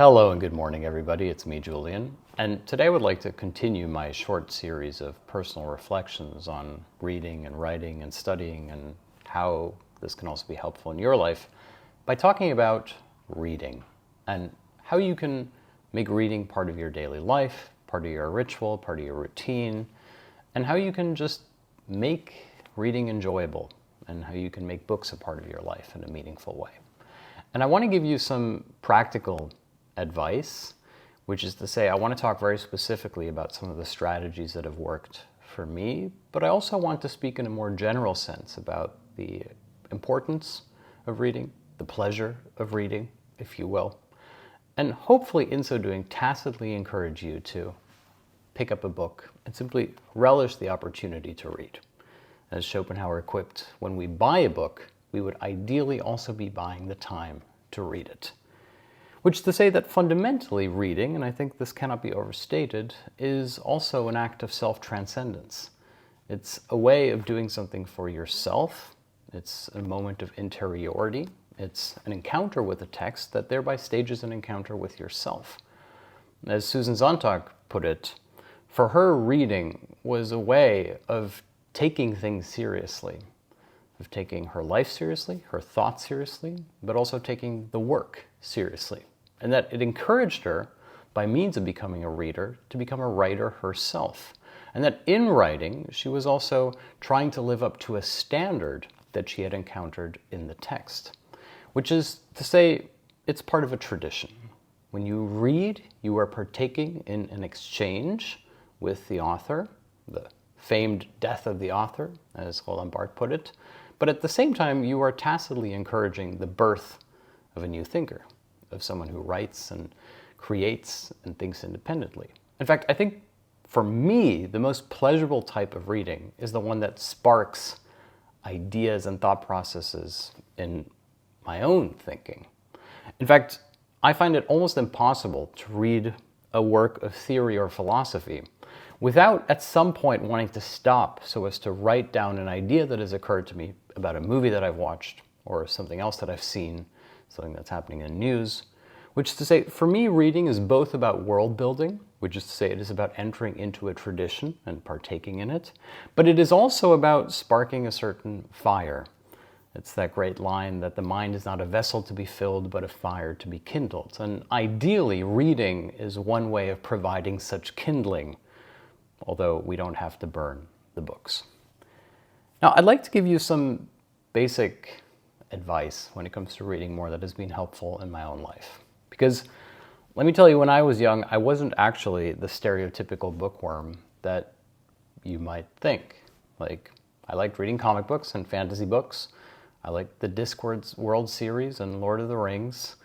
Hello and good morning, everybody. It's me, Julian, and today I would like to continue my short series of personal reflections on reading and writing and studying and how this can also be helpful in your life by talking about reading and how you can make reading part of your daily life, part of your ritual, part of your routine, and how you can just make reading enjoyable and how you can make books a part of your life in a meaningful way. And I want to give you some practical advice, which is to say I want to talk very specifically about some of the strategies that have worked for me, but I also want to speak in a more general sense about the importance of reading, the pleasure of reading, if you will, and hopefully in so doing tacitly encourage you to pick up a book and simply relish the opportunity to read. As Schopenhauer quipped, when we buy a book, we would ideally also be buying the time to read it. Which is to say that fundamentally reading, and I think this cannot be overstated, is also an act of self-transcendence. It's a way of doing something for yourself. It's a moment of interiority. It's an encounter with a text that thereby stages an encounter with yourself. As Susan Sontag put it, for her, reading was a way of taking things seriously, of taking her life seriously, her thoughts seriously, but also taking the work seriously. And that it encouraged her, by means of becoming a reader, to become a writer herself. And that in writing, she was also trying to live up to a standard that she had encountered in the text, which is to say it's part of a tradition. When you read, you are partaking in an exchange with the author, the famed death of the author, as Roland Barthes put it, but at the same time, you are tacitly encouraging the birth of a new thinker, of someone who writes and creates and thinks independently. In fact, I think for me, the most pleasurable type of reading is the one that sparks ideas and thought processes in my own thinking. In fact, I find it almost impossible to read a work of theory or philosophy without at some point wanting to stop so as to write down an idea that has occurred to me about a movie that I've watched or something else that I've seen, something that's happening in news, which is to say, for me, reading is both about world building, which is to say it is about entering into a tradition and partaking in it, but it is also about sparking a certain fire. It's that great line that the mind is not a vessel to be filled, but a fire to be kindled. And ideally, reading is one way of providing such kindling, although we don't have to burn the books. Now, I'd like to give you some basic advice when it comes to reading more that has been helpful in my own life. Because let me tell you, when I was young, I wasn't actually the stereotypical bookworm that you might think. Like, I liked reading comic books and fantasy books. I liked the Discworld World series and Lord of the Rings.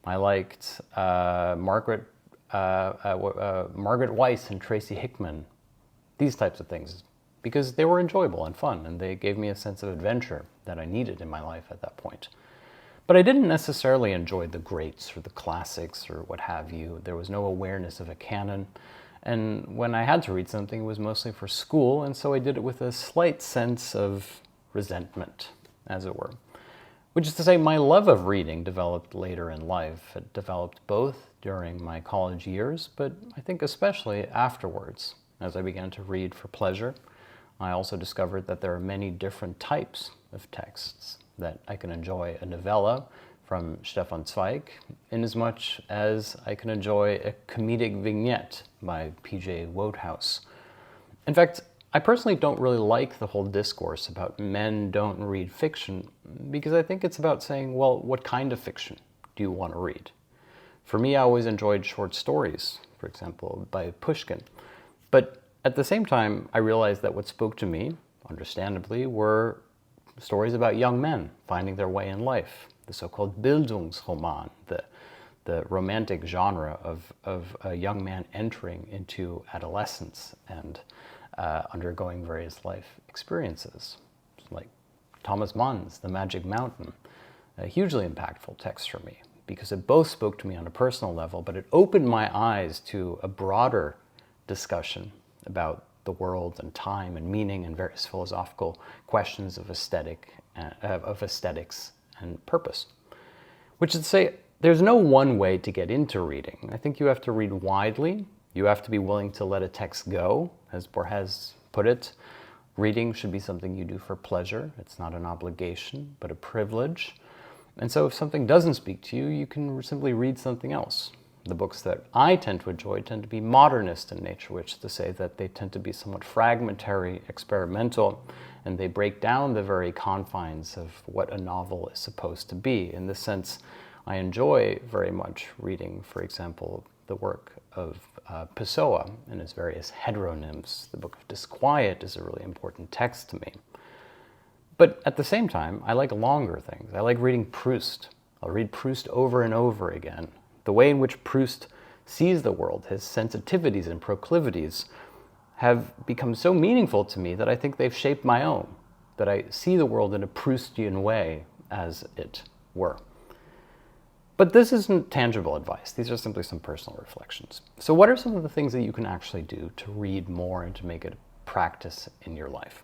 I liked Margaret Weiss and Tracy Hickman, these types of things, because they were enjoyable and fun, and they gave me a sense of adventure that I needed in my life at that point. But I didn't necessarily enjoy the greats or the classics or what have you. There was no awareness of a canon. And when I had to read something, it was mostly for school, and so I did it with a slight sense of resentment, as it were. Which is to say, my love of reading developed later in life. It developed both during my college years, but I think especially afterwards. As I began to read for pleasure, I also discovered that there are many different types of texts, that I can enjoy a novella from Stefan Zweig inasmuch as I can enjoy a comedic vignette by P.J. Wodehouse. In fact, I personally don't really like the whole discourse about men don't read fiction because I think it's about saying, well, what kind of fiction do you want to read? For me, I always enjoyed short stories, for example, by Pushkin. But at the same time, I realized that what spoke to me, understandably, were stories about young men finding their way in life, the so-called Bildungsroman, the romantic genre of a young man entering into adolescence and undergoing various life experiences, like Thomas Mann's The Magic Mountain, a hugely impactful text for me, because it both spoke to me on a personal level, but it opened my eyes to a broader discussion about the world and time and meaning and various philosophical questions of aesthetics and purpose. Which is to say, There's no one way to get into reading. I think you have to read widely. You have to be willing to let a text go. As Borges put it, reading should be something you do for pleasure. It's not an obligation, but a privilege. And so if something doesn't speak to you, you can simply read something else. The books that I tend to enjoy tend to be modernist in nature, which is to say that they tend to be somewhat fragmentary, experimental, and they break down the very confines of what a novel is supposed to be. In this sense, I enjoy very much reading, for example, the work of Pessoa and his various heteronyms. The Book of Disquiet is a really important text to me. But at the same time, I like longer things. I like reading Proust. I'll read Proust over and over again. The way in which Proust sees the world, his sensitivities and proclivities, have become so meaningful to me that I think they've shaped my own, that I see the world in a Proustian way, as it were. But this isn't tangible advice. These are simply some personal reflections. So what are some of the things that you can actually do to read more and to make it a practice in your life?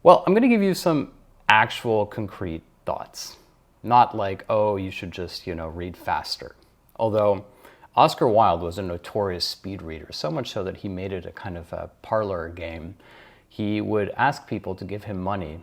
Well, I'm going to give you some actual concrete thoughts. Not like, oh, you should just, read faster. Although Oscar Wilde was a notorious speed reader, so much so that he made it a kind of a parlor game. He would ask people to give him money,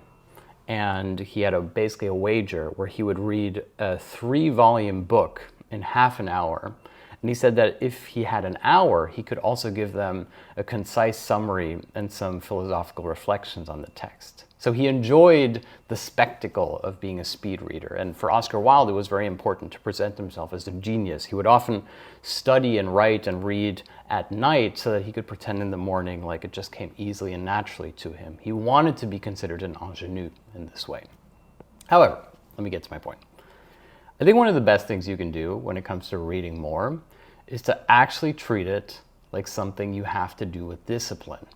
and he had basically a wager where he would read a 3-volume book in half an hour. And he said that if he had an hour, he could also give them a concise summary and some philosophical reflections on the text. So he enjoyed the spectacle of being a speed reader. And for Oscar Wilde, it was very important to present himself as a genius. He would often study and write and read at night so that he could pretend in the morning like it just came easily and naturally to him. He wanted to be considered an ingénu in this way. However, let me get to my point. I think one of the best things you can do when it comes to reading more is to actually treat it like something you have to do with discipline.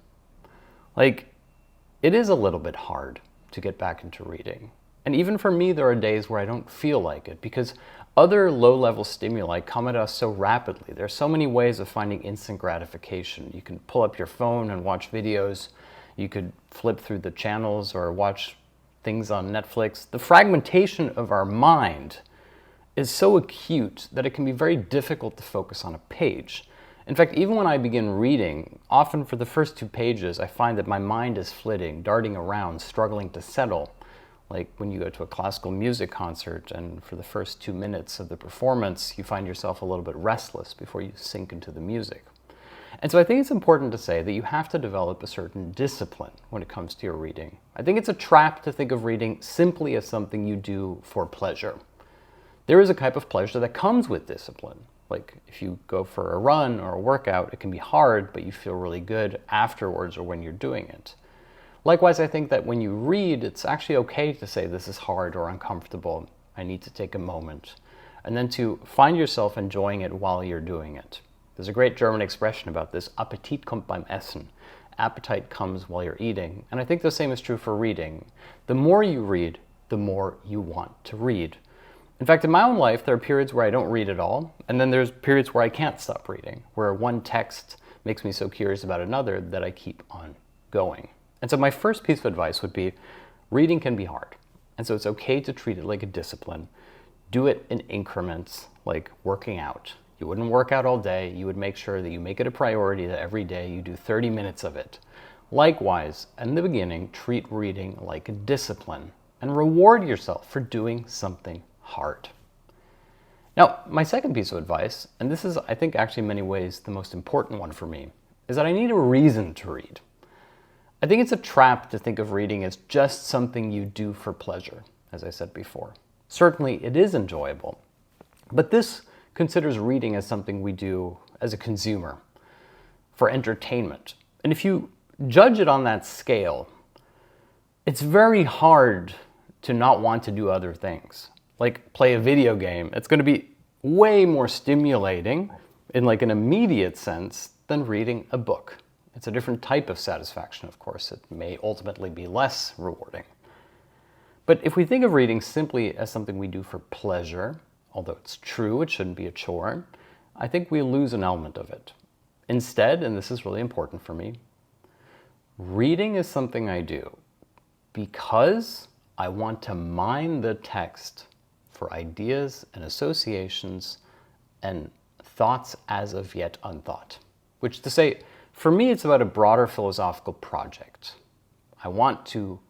It is a little bit hard to get back into reading. And even for me, there are days where I don't feel like it because other low-level stimuli come at us so rapidly. There are so many ways of finding instant gratification. You can pull up your phone and watch videos. You could flip through the channels or watch things on Netflix. The fragmentation of our mind is so acute that it can be very difficult to focus on a page. In fact, even when I begin reading, often for the first 2 pages, I find that my mind is flitting, darting around, struggling to settle. Like when you go to a classical music concert and for the first 2 minutes of the performance, you find yourself a little bit restless before you sink into the music. And so I think it's important to say that you have to develop a certain discipline when it comes to your reading. I think it's a trap to think of reading simply as something you do for pleasure. There is a type of pleasure that comes with discipline. Like if you go for a run or a workout, it can be hard, but you feel really good afterwards or when you're doing it. Likewise, I think that when you read, it's actually okay to say this is hard or uncomfortable. I need to take a moment. And then to find yourself enjoying it while you're doing it. There's a great German expression about this, Appetit kommt beim Essen. Appetite comes while you're eating. And I think the same is true for reading. The more you read, the more you want to read. In fact, in my own life, there are periods where I don't read at all, and then there's periods where I can't stop reading, where one text makes me so curious about another that I keep on going. And so my first piece of advice would be, reading can be hard, and so it's okay to treat it like a discipline. Do it in increments, like working out. You wouldn't work out all day, you would make sure that you make it a priority that every day you do 30 minutes of it. Likewise, in the beginning, treat reading like a discipline, and reward yourself for doing something hard. Now, my second piece of advice, and this is, I think, actually in many ways the most important one for me, is that I need a reason to read. I think it's a trap to think of reading as just something you do for pleasure, as I said before. Certainly, it is enjoyable, but this considers reading as something we do as a consumer, for entertainment. And if you judge it on that scale, it's very hard to not want to do other things. Like play a video game. It's going to be way more stimulating in like an immediate sense than reading a book. It's a different type of satisfaction, of course. It may ultimately be less rewarding. But if we think of reading simply as something we do for pleasure, although it's true, it shouldn't be a chore, I think we lose an element of it. Instead, and this is really important for me, reading is something I do because I want to mine the text for ideas and associations and thoughts as of yet unthought. Which to say, for me, it's about a broader philosophical project. I want to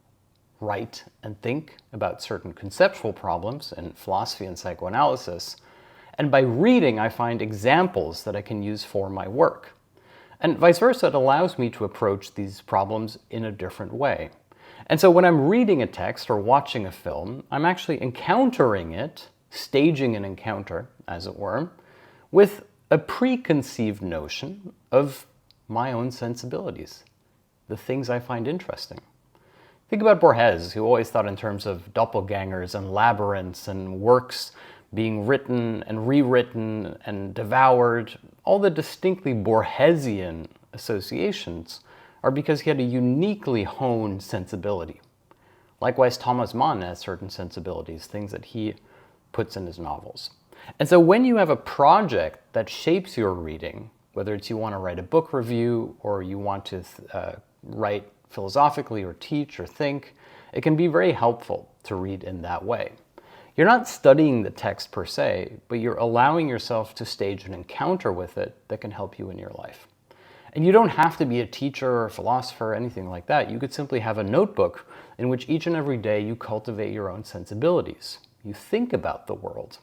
write and think about certain conceptual problems in philosophy and psychoanalysis, and by reading, I find examples that I can use for my work. And vice versa, it allows me to approach these problems in a different way. And so when I'm reading a text or watching a film, I'm actually encountering it, staging an encounter, as it were, with a preconceived notion of my own sensibilities, the things I find interesting. Think about Borges, who always thought in terms of doppelgangers and labyrinths and works being written and rewritten and devoured. All the distinctly Borgesian associations are because he had a uniquely honed sensibility. Likewise, Thomas Mann has certain sensibilities, things that he puts in his novels. And so when you have a project that shapes your reading, whether it's you want to write a book review or you want to write philosophically or teach or think, it can be very helpful to read in that way. You're not studying the text per se, but you're allowing yourself to stage an encounter with it that can help you in your life. And you don't have to be a teacher or a philosopher or anything like that. You could simply have a notebook in which each and every day you cultivate your own sensibilities. You think about the world.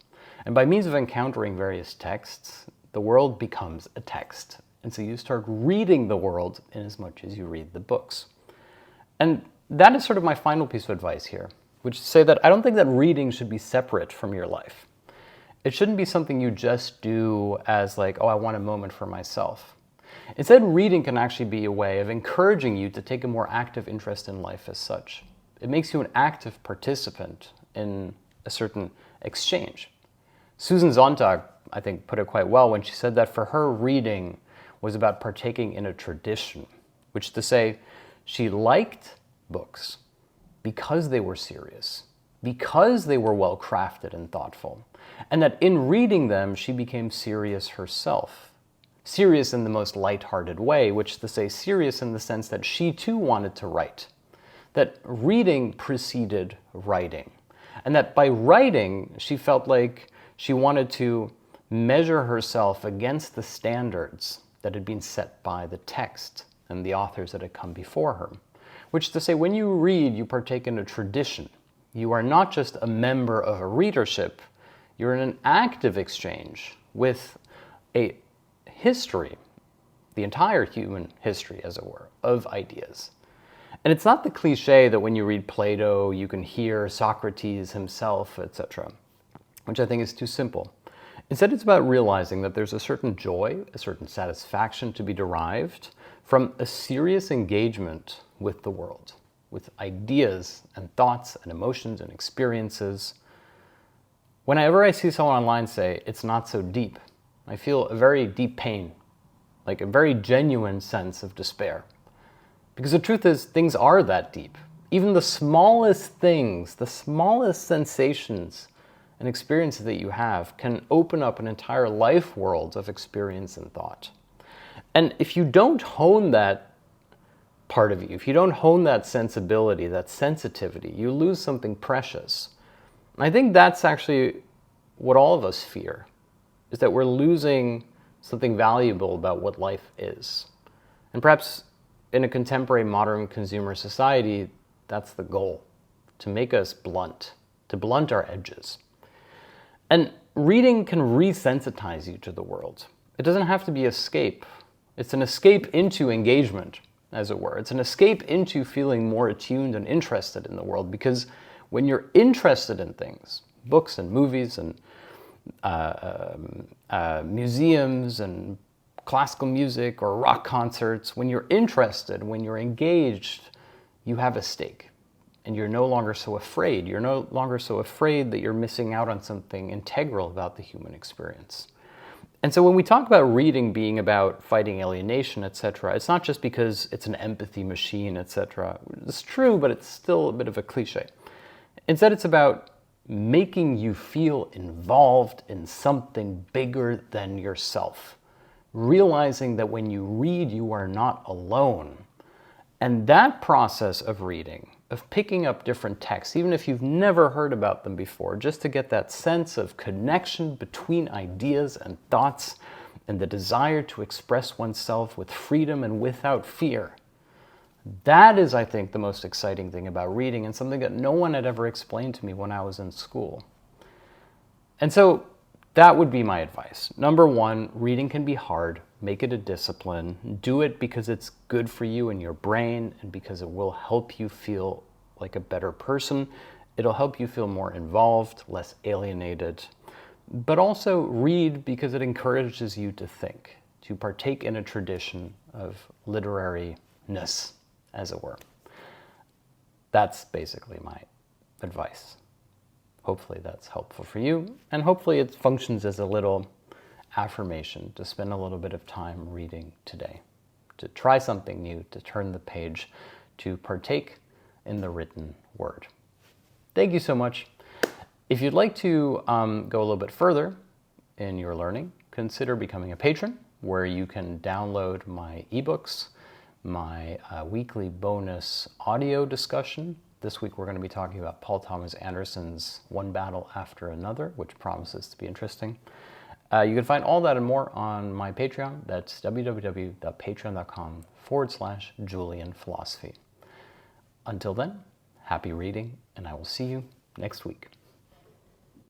And by means of encountering various texts, the world becomes a text. And so you start reading the world in as much as you read the books. And that is sort of my final piece of advice here, which is to say that I don't think that reading should be separate from your life. It shouldn't be something you just do as like, oh, I want a moment for myself. Instead, reading can actually be a way of encouraging you to take a more active interest in life as such. It makes you an active participant in a certain exchange. Susan Sontag, I think, put it quite well when she said that for her, reading was about partaking in a tradition, which is to say, she liked books because they were serious, because they were well crafted and thoughtful, and that in reading them, she became serious herself. Serious in the most lighthearted way, which is to say serious in the sense that she too wanted to write, that reading preceded writing, and that by writing, she felt like she wanted to measure herself against the standards that had been set by the text and the authors that had come before her. Which is to say, when you read, you partake in a tradition. You are not just a member of a readership, you're in an active exchange with a history, the entire human history, as it were, of ideas. And it's not the cliche that when you read Plato, you can hear Socrates himself, etc., which I think is too simple. Instead, it's about realizing that there's a certain joy, a certain satisfaction to be derived from a serious engagement with the world, with ideas and thoughts and emotions and experiences. Whenever I see someone online say, it's not so deep, I feel a very deep pain, like a very genuine sense of despair. Because the truth is, things are that deep. Even the smallest things, the smallest sensations and experiences that you have can open up an entire life world of experience and thought. And if you don't hone that part of you, if you don't hone that sensibility, that sensitivity, you lose something precious. And I think that's actually what all of us fear, is that we're losing something valuable about what life is. And perhaps in a contemporary modern consumer society, that's the goal, to make us blunt, to blunt our edges. And reading can resensitize you to the world. It doesn't have to be escape. It's an escape into engagement, as it were. It's an escape into feeling more attuned and interested in the world, because when you're interested in things, books and movies and museums and classical music or rock concerts, when you're interested, when you're engaged, you have a stake. And you're no longer so afraid. You're no longer so afraid that you're missing out on something integral about the human experience. And so when we talk about reading being about fighting alienation, etc., it's not just because it's an empathy machine, etc. It's true, but it's still a bit of a cliche. Instead, it's about making you feel involved in something bigger than yourself. Realizing that when you read, you are not alone. And that process of reading of picking up different texts, even if you've never heard about them before, just to get that sense of connection between ideas and thoughts and the desire to express oneself with freedom and without fear. That is, I think, the most exciting thing about reading, and something that no one had ever explained to me when I was in school. And so that would be my advice. Number one, reading can be hard. Make it a discipline. Do it because it's good for you and your brain, and because it will help you feel like a better person. It'll help you feel more involved, less alienated. But also read because it encourages you to think, to partake in a tradition of literariness, as it were. That's basically my advice. Hopefully that's helpful for you, and hopefully it functions as a little affirmation to spend a little bit of time reading today, to try something new, to turn the page, to partake in the written word. Thank you so much. If you'd like to go a little bit further in your learning, consider becoming a patron, where you can download my ebooks, my weekly bonus audio discussion. This week we're going to be talking about Paul Thomas Anderson's One Battle After Another, which promises to be interesting. You can find all that and more on my Patreon. That's www.patreon.com/JulianPhilosophy. Until then, happy reading, and I will see you next week.